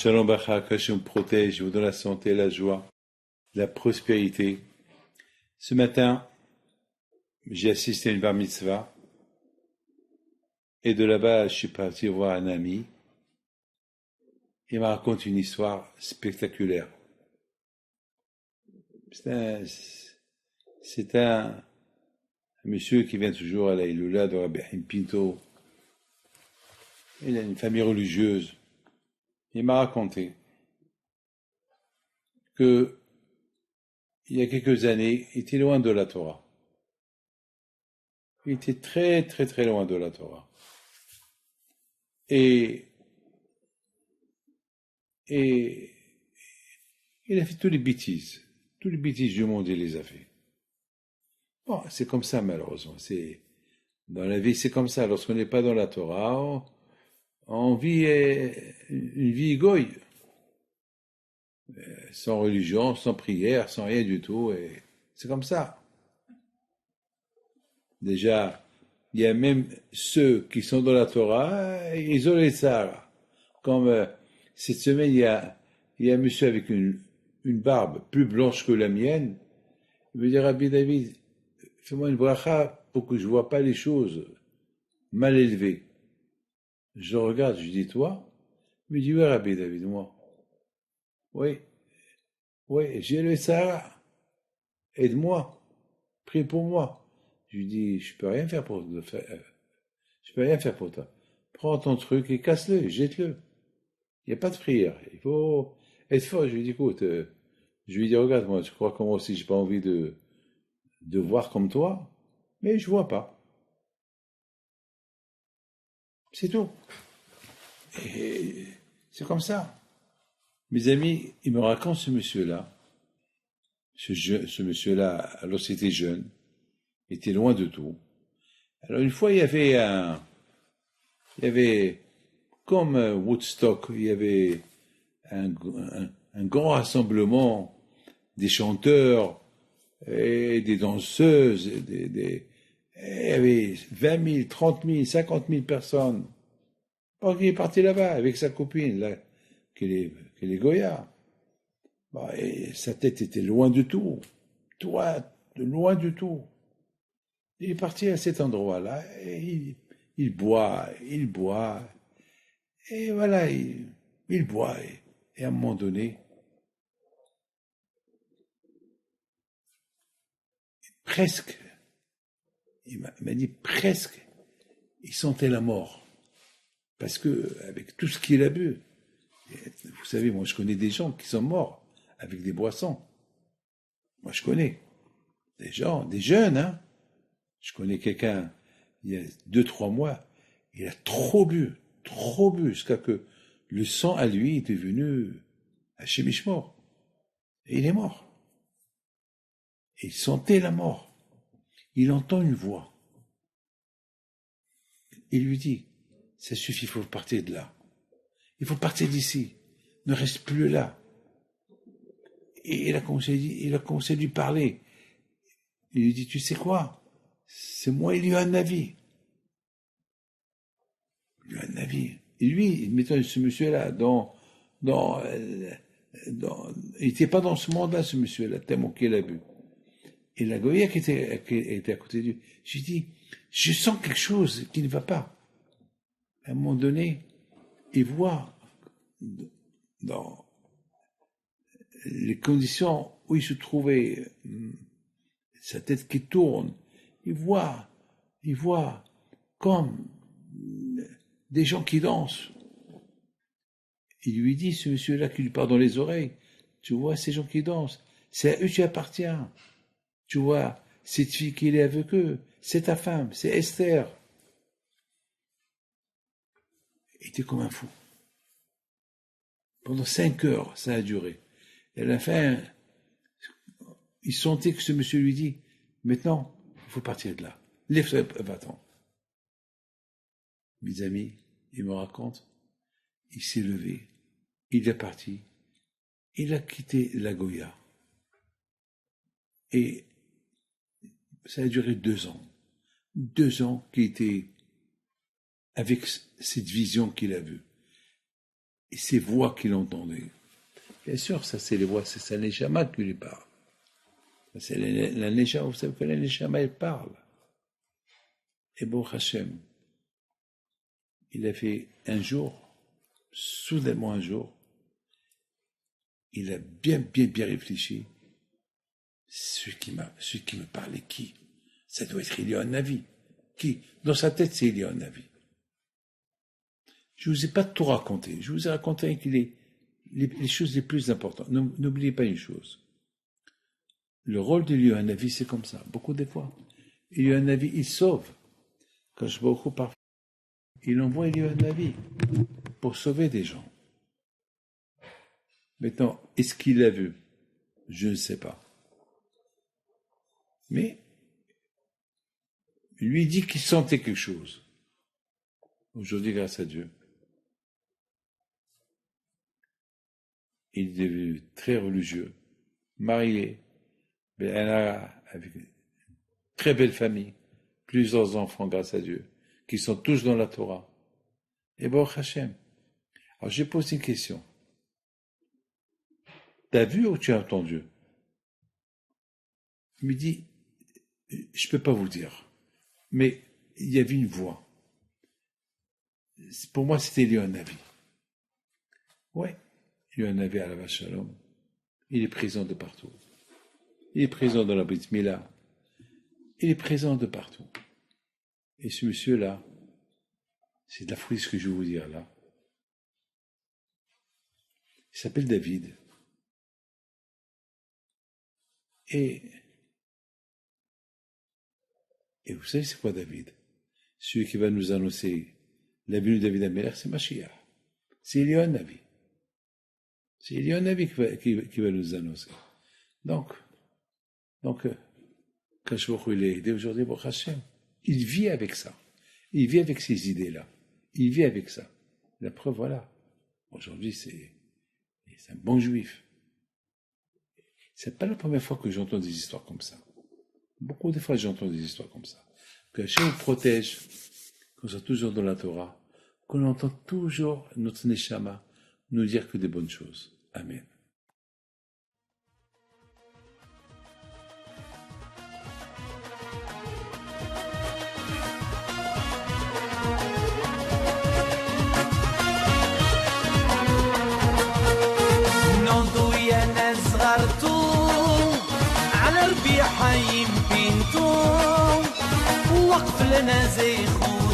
Shalom Bacha, qu'Hachem protège, vous donne la santé, la joie, la prospérité. Ce matin, j'ai assisté à une bar mitzvah, et de là-bas, je suis parti voir un ami. Il m'a raconté une histoire spectaculaire. C'est un monsieur qui vient toujours à la Iloula de Rabbi Haim Pinto. Il a une famille religieuse. Il m'a raconté que il y a quelques années, il était loin de la Torah. Il était très, très, très loin de la Torah. Et il a fait toutes les bêtises du monde, il les a fait. Bon, c'est comme ça, malheureusement. Dans la vie, c'est comme ça. Lorsqu'on n'est pas dans la Torah, on vit une vie goy, sans religion, sans prière, sans rien du tout. Et c'est comme ça. Déjà, il y a même ceux qui sont dans la Torah, ils ont les Sahara. Comme cette semaine, il y a un monsieur avec une barbe plus blanche que la mienne. Il me dit, Rabbi David, fais-moi une bracha pour que je ne vois pas les choses mal élevées. Je le regarde, je lui dis, toi? Il me dit, oui, Rabbi David, moi. Oui, j'ai le Sahara. Aide-moi. Prie pour moi. Je lui dis, je peux rien faire pour toi. Prends ton truc et casse-le, jette-le. Il n'y a pas de prière. Il faut être fort. Je lui dis, écoute, je lui dis, regarde, moi, je crois que moi aussi, j'ai pas envie de voir comme toi, mais je vois pas. C'est tout. Et c'est comme ça. Mes amis, ils me racontent ce monsieur-là. Ce monsieur-là, alors c'était jeune, était loin de tout. Alors une fois, il y avait comme Woodstock, il y avait un grand rassemblement des chanteurs et des danseuses, il y avait 20 000, 30 000, 50 000 personnes. Alors il est parti là-bas avec sa copine, là, qui est Goya. Bon, et sa tête était loin de tout, loin du tout. Il est parti à cet endroit-là, et il boit, et voilà, il boit, et à un moment donné, presque, il m'a dit presque, il sentait la mort. Parce que, avec tout ce qu'il a bu, vous savez, moi je connais des gens qui sont morts avec des boissons. Moi je connais des gens, des jeunes, hein. Je connais quelqu'un, il y a 2-3 mois, il a trop bu, jusqu'à que le sang à lui est devenu un chemichemort. Et il est mort. Et il sentait la mort. Il entend une voix. Il lui dit, ça suffit, il faut partir de là. Il faut partir d'ici. Ne reste plus là. Et il a commencé à lui parler. Il lui dit, tu sais quoi? C'est moi, il y a un avis. Il y a un avis. Et lui, mettons ce monsieur-là, il n'était pas dans ce monde-là, ce monsieur-là, tellement qu'il a bu. Et la Goya qui était à côté de lui, je lui dis, je sens quelque chose qui ne va pas. À un moment donné, il voit dans les conditions où il se trouvait, sa tête qui tourne, il voit comme des gens qui dansent. Il lui dit, ce monsieur-là qui lui parle dans les oreilles, tu vois ces gens qui dansent, c'est à eux que tu appartiens. Tu vois, cette fille qui est avec eux, c'est ta femme, c'est Esther. Il était comme un fou. Pendant 5 heures, ça a duré. Et à la fin, il sentait que ce monsieur lui dit, maintenant, il faut partir de là. Lève-toi, va-t'en. Mes amis, il me raconte, il s'est levé, il est parti, il a quitté la Goya. Et ça a duré 2 ans. 2 ans qu'il était avec cette vision qu'il a vue. et ces voix qu'il entendait. Bien sûr, ça c'est les voix, c'est sa neshama qui lui parle. C'est la neshama, vous savez que la neshama elle parle. Et bon Hachem, il a fait un jour, soudainement un jour, il a bien réfléchi. Celui qui me parlait, qui? Ça doit être Eliyahu Hanavi. Qui? Dans sa tête, c'est Eliyahu Hanavi. Je ne vous ai pas tout raconté. Je vous ai raconté les choses les plus importantes. N'oubliez pas une chose. Le rôle d'Eliyahu Hanavi, c'est comme ça. Beaucoup de fois. Eliyahu Hanavi, il sauve. Quand je vois beaucoup parfois, il envoie Eliyahu Hanavi pour sauver des gens. Maintenant, est-ce qu'il l'a vu? Je ne sais pas. Mais, lui dit qu'il sentait quelque chose. Aujourd'hui, grâce à Dieu, il est devenu très religieux, marié, avec une très belle famille, plusieurs enfants grâce à Dieu, qui sont tous dans la Torah. Et Baruch Hashem. Alors j'ai posé une question. T'as vu ou tu as entendu? Il me dit, je peux pas vous dire, mais il y avait une voix. Pour moi, c'était Eliyahu Hanavi. Ouais, Eliyahu Hanavi à la Shalom. Il est présent de partout. Il est présent dans la Brit Mila. Il est présent de partout. Et ce monsieur-là, c'est de la folie ce que je vais vous dire là. Il s'appelle David. Et vous savez c'est quoi David? Celui qui va nous annoncer la venue de David Améler, c'est Mashiach. C'est Eliyahu Hanavi. C'est Eliyahu Hanavi qui va nous annoncer. Donc, Kashvokh, il est aidé aujourd'hui pour Hachem. Il vit avec ça. Il vit avec ces idées-là. Il vit avec ça. La preuve, voilà. Aujourd'hui, c'est un bon juif. C'est pas la première fois que j'entends des histoires comme ça. Beaucoup de fois, j'entends des histoires comme ça. Que Hachem nous protège, qu'on soit toujours dans la Torah, qu'on entend toujours notre Neshama nous dire que des bonnes choses. Amen. على ربيع حيم بنتو وقف لنا زي خو